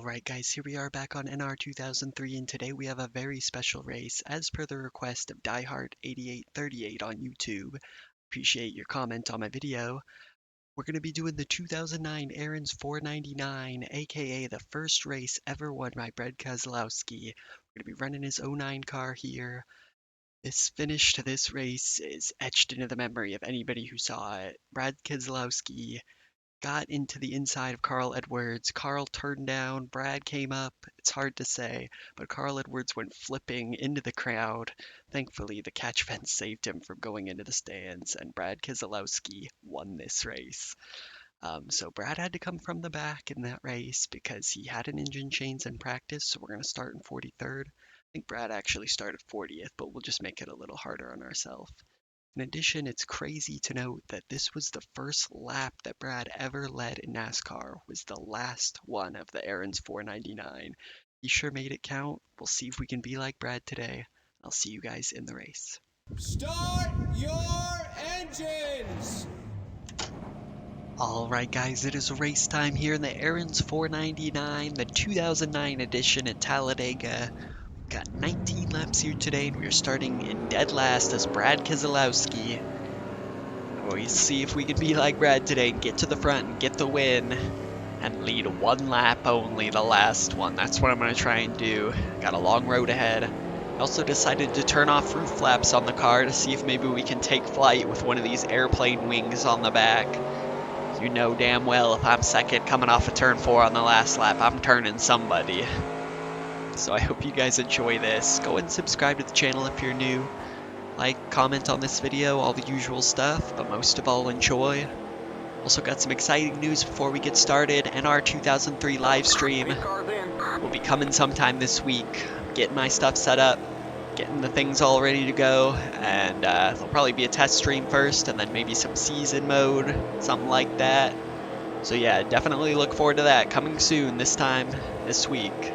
Alright guys, here we are back on NR2003 and today we have a very special race as per the request of DieHard8838 on YouTube. Appreciate your comment on my video. We're going to be doing the 2009 Aaron's 499, aka the first race ever won by Brad Keselowski. We're going to be running his 09 car here. This finish to this race is etched into the memory of anybody who saw it. Brad Keselowski got into the inside of Carl Edwards. Carl turned down, Brad came up. It's hard to say, but Carl Edwards went flipping into the crowd. Thankfully, the catch fence saved him from going into the stands, and Brad Keselowski won this race. So Brad had to come from the back in that race because he had an engine change in practice, so we're going to start in 43rd. I think Brad actually started 40th, but we'll just make it a little harder on ourselves. In addition, it's crazy to note that this was the first lap that Brad ever led in NASCAR, was the last one of the Aaron's 499. He sure made it count. We'll see if we can be like Brad today. I'll see you guys in the race. Start your engines! Alright guys, it is race time here in the Aaron's 499, the 2009 edition at Talladega. Got 19 laps here today, and we're starting in dead last as Brad Keselowski. We'll see if we can be like Brad today and get to the front and get the win and lead one lap only, the last one. That's what I'm going to try and do. Got a long road ahead. I also decided to turn off roof flaps on the car to see if maybe we can take flight with one of these airplane wings on the back. You know damn well if I'm second coming off of turn 4 on the last lap, I'm turning somebody. So I hope you guys enjoy this. Go and subscribe to the channel if you're new. Like, comment on this video, all the usual stuff, but most of all, enjoy. Also got some exciting news before we get started. NR2003 live stream will be coming sometime this week. Getting my stuff set up, getting the things all ready to go, and there'll probably be a test stream first, and then maybe some season mode, something like that. So yeah, definitely look forward to that, coming soon, this time, this week.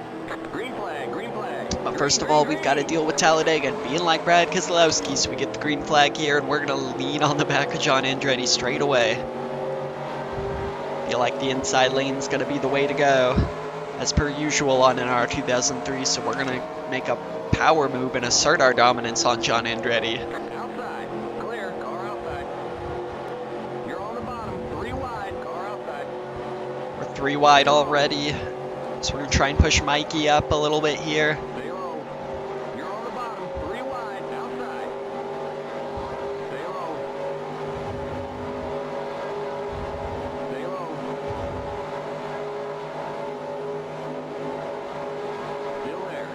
But first of all, we've got to deal with Talladega and being like Brad Keselowski, so we get the green flag here, and we're going to lean on the back of John Andretti straight away. Feel like the inside lane's going to be the way to go, as per usual on NR2003, so we're going to make a power move and assert our dominance on John Andretti. Outside, clear, car outside. You're on the bottom, 3 wide, car outside. We're 3 wide already, so we're going to try and push Mikey up a little bit here. Stay low. You're on the bottom, 3 wide, outside. Stay low. Stay low. Still there.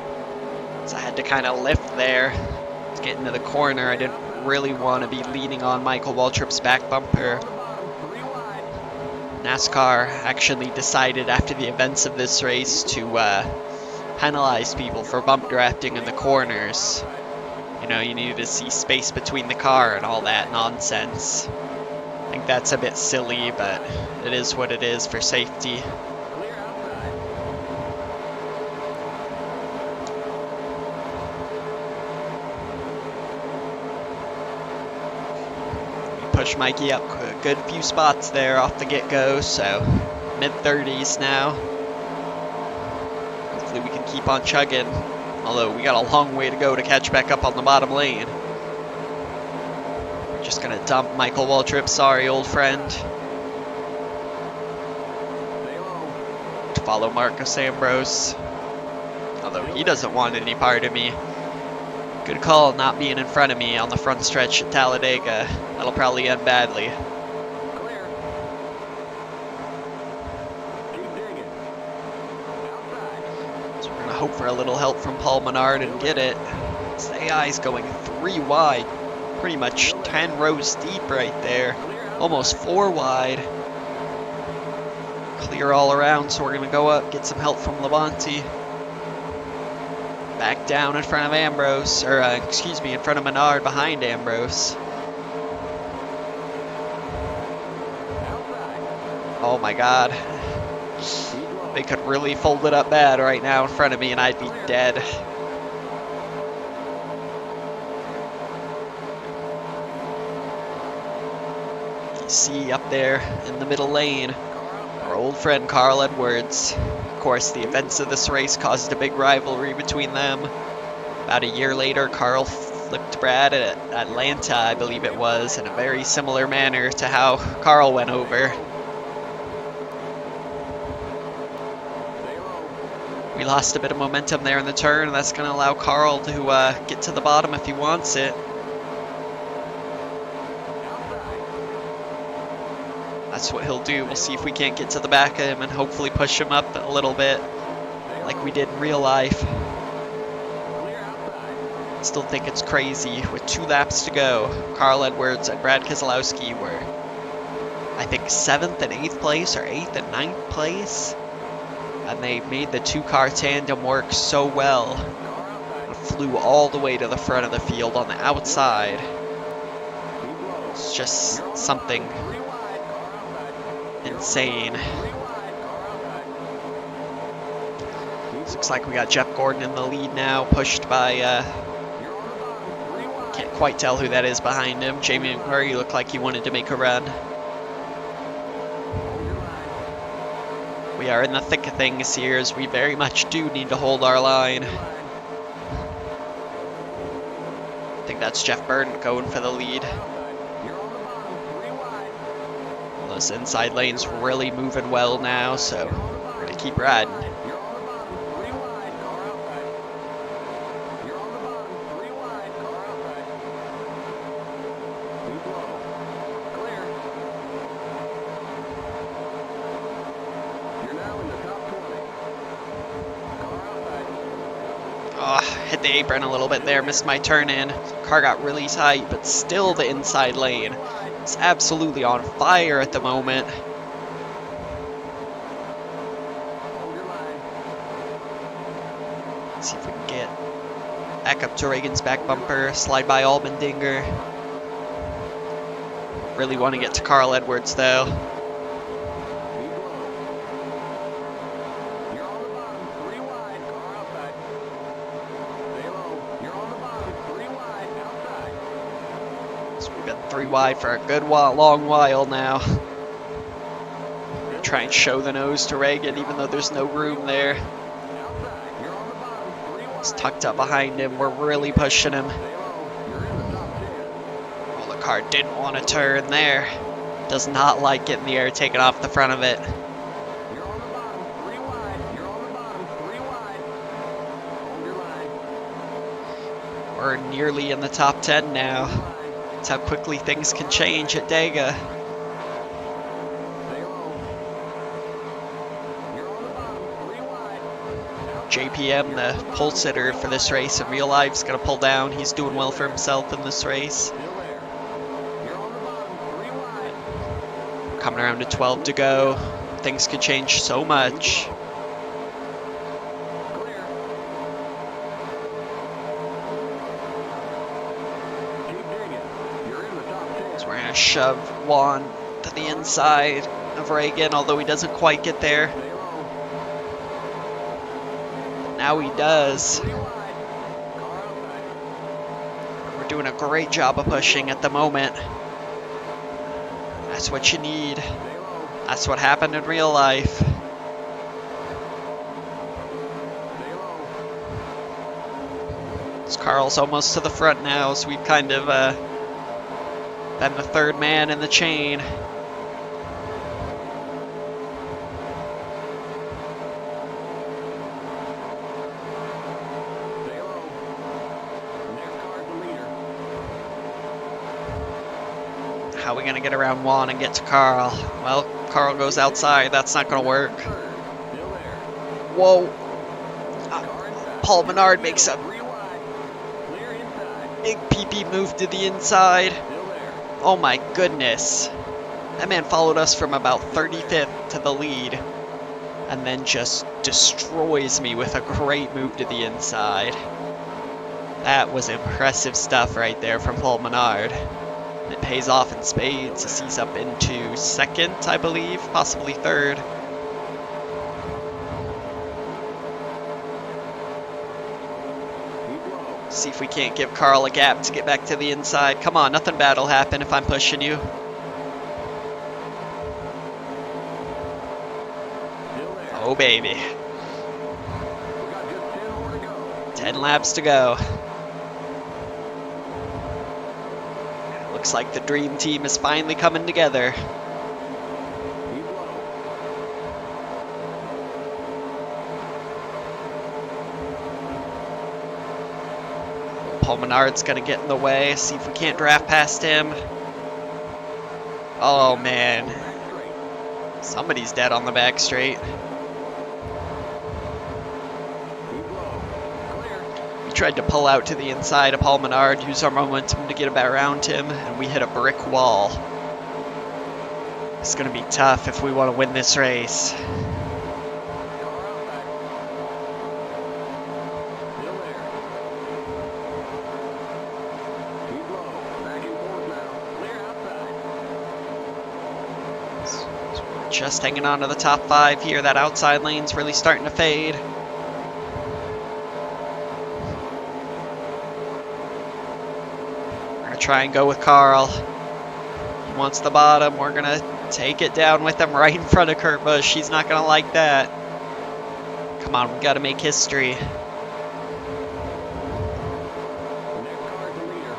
So I had to kind of lift there to get into the corner. I didn't really want to be leaning on Michael Waltrip's back bumper. NASCAR actually decided after the events of this race to penalize people for bump drafting in the corners. You know, you needed to see space between the car and all that nonsense. I think that's a bit silly, but it is what it is for safety. Push Mikey up a good few spots there off the get-go, so mid-30s now. Hopefully we can keep on chugging, although we got a long way to go to catch back up on the bottom lane. We're just gonna dump Michael Waltrip, sorry old friend. To follow Marcus Ambrose, although he doesn't want any part of me. Good call not being in front of me on the front stretch at Talladega. That'll probably end badly. Clear. Keep digging. Outside. So we're going to hope for a little help from Paul Menard and get it. This AI's going 3 wide. Pretty much 10 rows deep right there. Almost 4 wide. Clear all around, so we're going to go up, get some help from Labonte. Back down in front of Ambrose, or excuse me, in front of Menard behind Ambrose. Oh my god. They could really fold it up bad right now in front of me and I'd be dead. You see up there in the middle lane. Our old friend Carl Edwards. Of course, the events of this race caused a big rivalry between them. About a year later, Carl flipped Brad at Atlanta, I believe it was, in a very similar manner to how Carl went over. We lost a bit of momentum there in the turn, and that's going to allow Carl to get to the bottom if he wants it. That's what he'll do. We'll see if we can't get to the back of him and hopefully push him up a little bit like we did in real life. Still think it's crazy. With 2 laps to go, Carl Edwards and Brad Keselowski were, I think, 7th and 8th place, or 8th and 9th place. And they made the 2-car tandem work so well. And flew all the way to the front of the field on the outside. It's just something insane. Looks like we got Jeff Gordon in the lead now, pushed by, can't quite tell who that is behind him. Jamie McMurray looked like he wanted to make a run. We are in the thick of things here, as we very much do need to hold our line. I think that's Jeff Burton going for the lead. Those inside lanes really moving well now, so we're going to keep riding. Oh, hit the apron a little bit there, missed my turn in. Car got really tight, but still the inside lane. It's absolutely on fire at the moment. Let's see if we can get back up to Reagan's back bumper, slide by Allmendinger. Really want to get to Carl Edwards though. We've been 3 wide for a good long while now. Try and show the nose to Reagan, even though there's no room there. It's tucked up behind him. We're really pushing him. Well, the car didn't want to turn there. Does not like getting the air taken off the front of it. We're nearly in the top 10 now. That's how quickly things can change at Dega. JPM, the pole sitter for this race in real life, is going to pull down. He's doing well for himself in this race. Coming around to 12 to go. Things could change so much. So we're going to shove Juan to the inside of Reagan, although he doesn't quite get there. Now he does. We're doing a great job of pushing at the moment. That's what you need. That's what happened in real life. Carl's almost to the front now, so we've kind of been the third man in the chain. How are we going to get around Juan and get to Carl? Well, Carl goes outside. That's not going to work. Whoa. Paul Menard makes a big PP move to the inside. Oh my goodness. That man followed us from about 35th to the lead and then just destroys me with a great move to the inside. That was impressive stuff right there from Paul Menard. It pays off in spades as he's up into second, I believe, possibly third. See if we can't give Carl a gap to get back to the inside. Come on, nothing bad will happen if I'm pushing you. Oh, baby. We got just 10 more to go. 10 laps to go. Looks like the dream team is finally coming together. Keep low. Paul Menard's gonna get in the way, see if we can't draft past him. Oh man, Back straight. somebody's dead on the back straight. Keep low. Clear. We tried to pull out to the inside of Paul Menard, use our momentum to get around him, and we hit a brick wall. It's gonna be tough if we want to win this race. Car out back. Still there. Keep low. Back and forth now. Clear outside. Just hanging on to the top 5 here. That outside lane's really starting to fade. We're gonna try and go with Carl. He wants the bottom. We're gonna take it down with him right in front of Kurt Busch. He's not gonna like that. Come on, we gotta make history. Next car's the leader.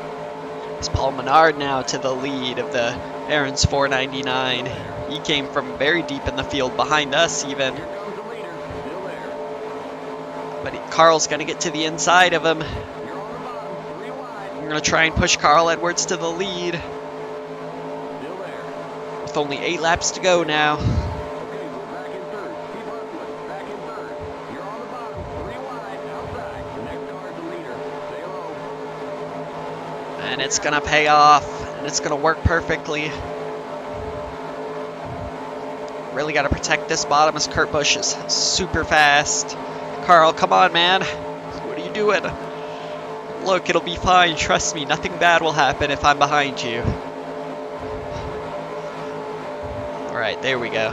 It's Paul Menard now to the lead of the Aaron's 499. He came from very deep in the field behind us even. Here comes the leader. Still there. But Carl's gonna get to the inside of him. You're on the bottom. 3 wide. We're gonna try and push Carl Edwards to the lead. Still there. With only 8 laps to go now. Okay, we're back in third. Keep hustling. Back in third. You're on the bottom. 3 wide. Outside. Next car's the leader. Stay low. And it's gonna pay off. And it's gonna work perfectly. Really gotta protect this bottom as Kurt Busch is super fast. Carl, come on, man. What are you doing? Look, it'll be fine. Trust me, nothing bad will happen if I'm behind you. Alright, there we go.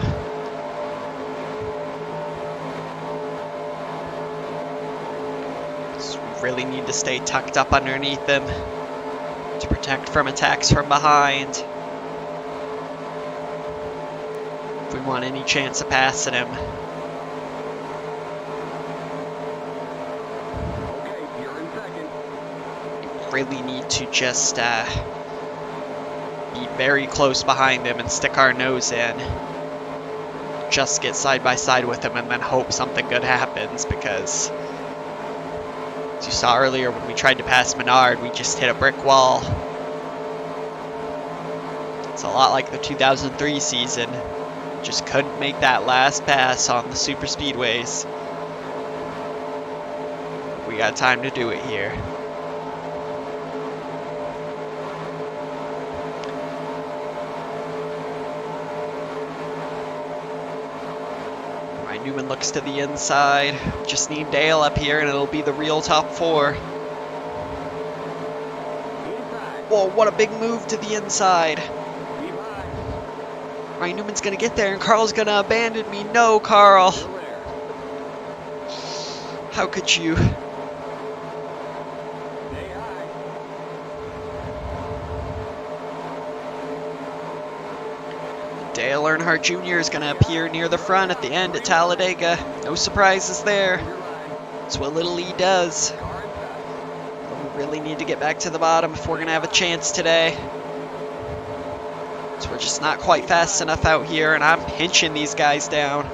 So we really need to stay tucked up underneath them to protect from attacks from behind. If we want any chance of passing him. Okay, you're in second. Really need to just be very close behind him and stick our nose in. Just get side by side with him and then hope something good happens, because as you saw earlier when we tried to pass Menard, we just hit a brick wall. It's a lot like the 2003 season. Just couldn't make that last pass on the super speedways. We got time to do it here. Right, Newman looks to the inside. Just need Dale up here and it'll be the real top 4. Inside. Whoa, what a big move to the inside. Keep high. Ryan Newman's gonna get there and Carl's gonna abandon me. No, Carl. Still there. How could you? Stay high. Dale Earnhardt Jr. is gonna appear near the front at the end at Talladega. No surprises there. Hold your line. That's what Little E does. Car inside. But we really need to get back to the bottom if we're gonna have a chance today. So we're just not quite fast enough out here, and I'm pinching these guys down.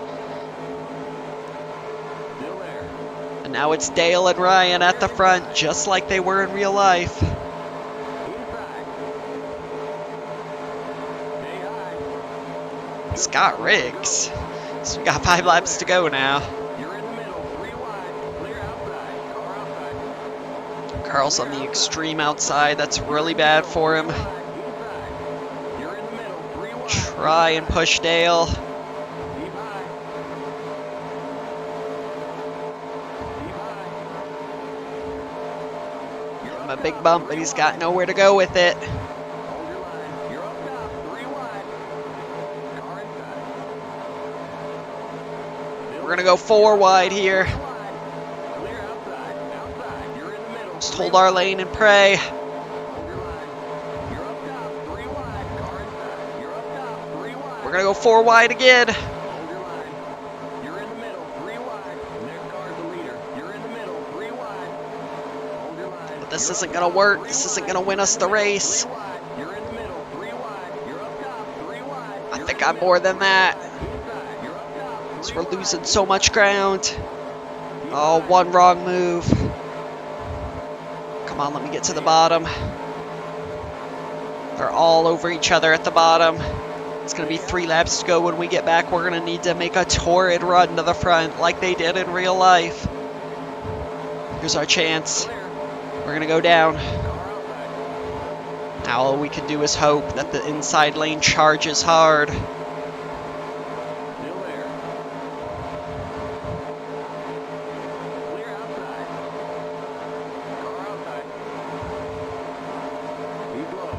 Still there. And now it's Dale and Ryan at the front, just like they were in real life. Inside. Stay high. Scott Riggs. So we got 5 laps to go now. You're in the middle. 3 wide. Clear outside. Car outside. Carl's on the extreme outside. That's really bad for him. Inside. You're in the middle. 3 wide. Try and push Dale. Keep high. Keep high. You're Give him up a big top, bump, 3 but he's wide. got nowhere to go with it. Hold your line. You're up top. 3 wide. Car inside. We're gonna go 4 wide here. Clear outside. Outside. You're in the middle. Just hold our lane and pray. Hold your line. You're up top. 3 wide. Car inside. You're up top. 3 wide. We're gonna go 4 wide again. Hold your line. You're in the middle. This isn't gonna work. This isn't gonna win us the race. You're in the middle, 3 wide. You're up top, 3 wide. I think I'm more than that. Inside, you're up top, 3 We're wide. losing so much ground. Oh, one wrong move. Come on, let me get to the bottom. They're all over each other at the bottom. It's going to be 3 laps to go when we get back. We're going to need to make a torrid run to the front like they did in real life. Here's our chance. We're going to go down. Now all we can do is hope that the inside lane charges hard. Still there. Clear outside. Car outside. Keep low.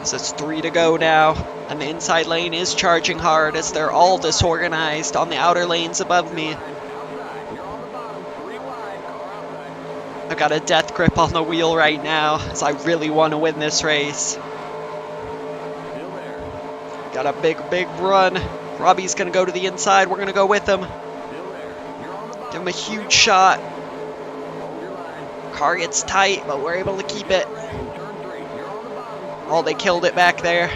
So it's 3 to go now. And the inside lane is charging hard as they're all disorganized on the outer lanes above me. Outside. You're on the bottom, 3 wide. Car outside. I've got a death grip on the wheel right now as I really want to win this race. Still there. Got a big run. Robbie's going to go to the inside. We're going to go with him. Still there. You're on the bottom. Give him a huge shot. Hold your line. Car gets tight, but we're able to keep it. Turn 3. You're on the bottom. Oh, they killed it back there.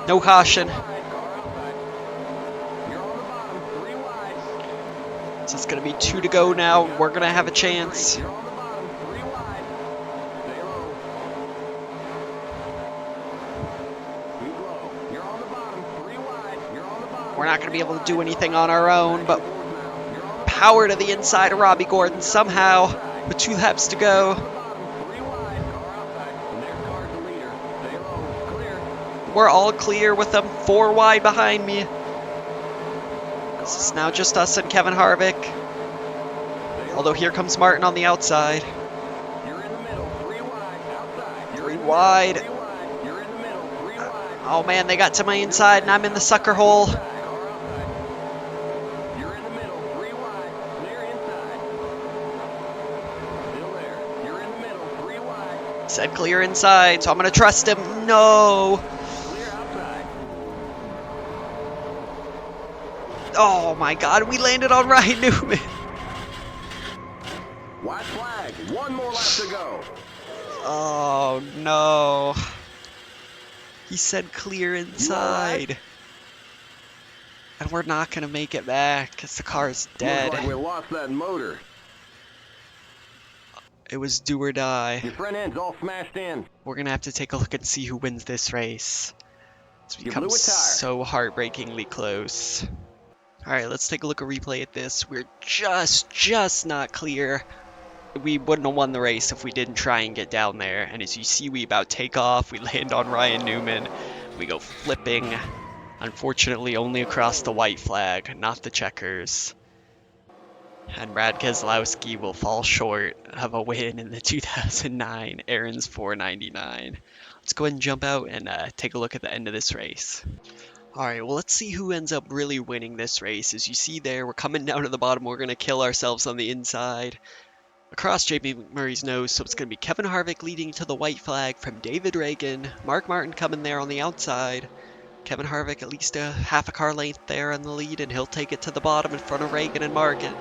No caution. Car outside. You're on the bottom, 3 wide. So it's going to be 2 to go now. We're going to have a chance. You're on the bottom, 3 wide. Stay low. Keep low. You're on the bottom, 3 wide. You're on the bottom. We're not going to be able to do anything on our own, but power to the inside of Robbie Gordon somehow with 2 laps to go. 3 wide. Car outside. And there's car to leader. Stay low. Clear. We're all clear with them 4 wide behind me. This is now just us and Kevin Harvick. Although here comes Martin on the outside. You're in the middle, 3 wide. Outside. 3 wide. 3 wide. You're in the middle, 3 wide. Oh man, they got to my inside and I'm in the sucker hole. Car outside. You're in the middle, 3 wide. Clear inside. Still there. You're in the middle, 3 wide. Said clear inside, so I'm going to trust him. No. Clear outside. Oh my god, we landed on Ryan Newman. White flag. 1 more lap to go. Oh no. He said clear inside. And we're not going to make it back because the car's Looks like we dead. lost that motor. It was do or die. Your front end's all smashed in. We're going to have to take a look and see who wins this race. It's You become blew a tire. so heartbreakingly close. Alright, let's take a look at replay at this. We're just not clear. We wouldn't have won the race if we didn't try and get down there. And as you see, we about take off. We land on Ryan Newman. We go flipping. Unfortunately, only across the white flag, not the checkers. And Brad Keselowski will fall short of a win in the 2009 Aaron's 499. Let's go ahead and jump out and take a look at the end of this race. Alright, well, let's see who ends up really winning this race. As you see there, we're coming down to the bottom. We're going to kill ourselves on the inside. Across JP McMurray's nose, so it's going to be Kevin Harvick leading to the white flag from David Reagan. Mark Martin coming there on the outside. Kevin Harvick at least a half a car length there in the lead, and he'll take it to the bottom in front of Reagan and Martin.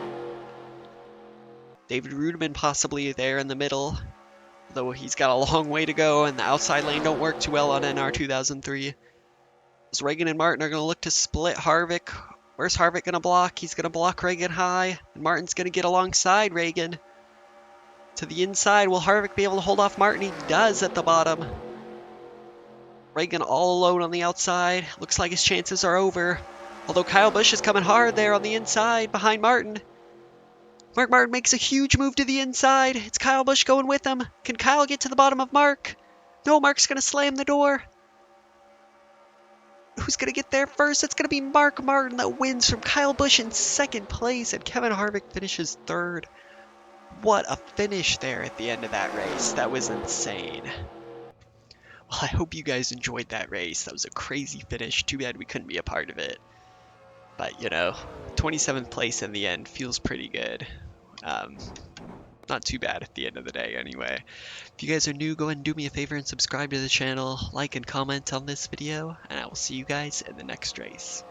David Rudeman possibly there in the middle, though he's got a long way to go, and the outside lane don't work too well on NR2003. So Reagan and Martin are going to look to split Harvick. Where's Harvick going to block? He's going to block Reagan high, and Martin's going to get alongside Reagan. To the inside, will Harvick be able to hold off Martin? He does at the bottom. Reagan all alone on the outside. Looks like his chances are over. Although Kyle Busch is coming hard there on the inside behind Martin. Mark Martin makes a huge move to the inside. It's Kyle Busch going with him. Can Kyle get to the bottom of Mark? No, Mark's going to slam the door. Who's going to get there first? It's going to be Mark Martin that wins from Kyle Busch in second place, and Kevin Harvick finishes third. What a finish there at the end of that race. That was insane. Well, I hope you guys enjoyed that race. That was a crazy finish. Too bad we couldn't be a part of it. But, you know, 27th place in the end feels pretty good. Not too bad at the end of the day anyway. If you guys are new, go ahead and do me a favor and subscribe to the channel, like and comment on this video, and I will see you guys in the next race.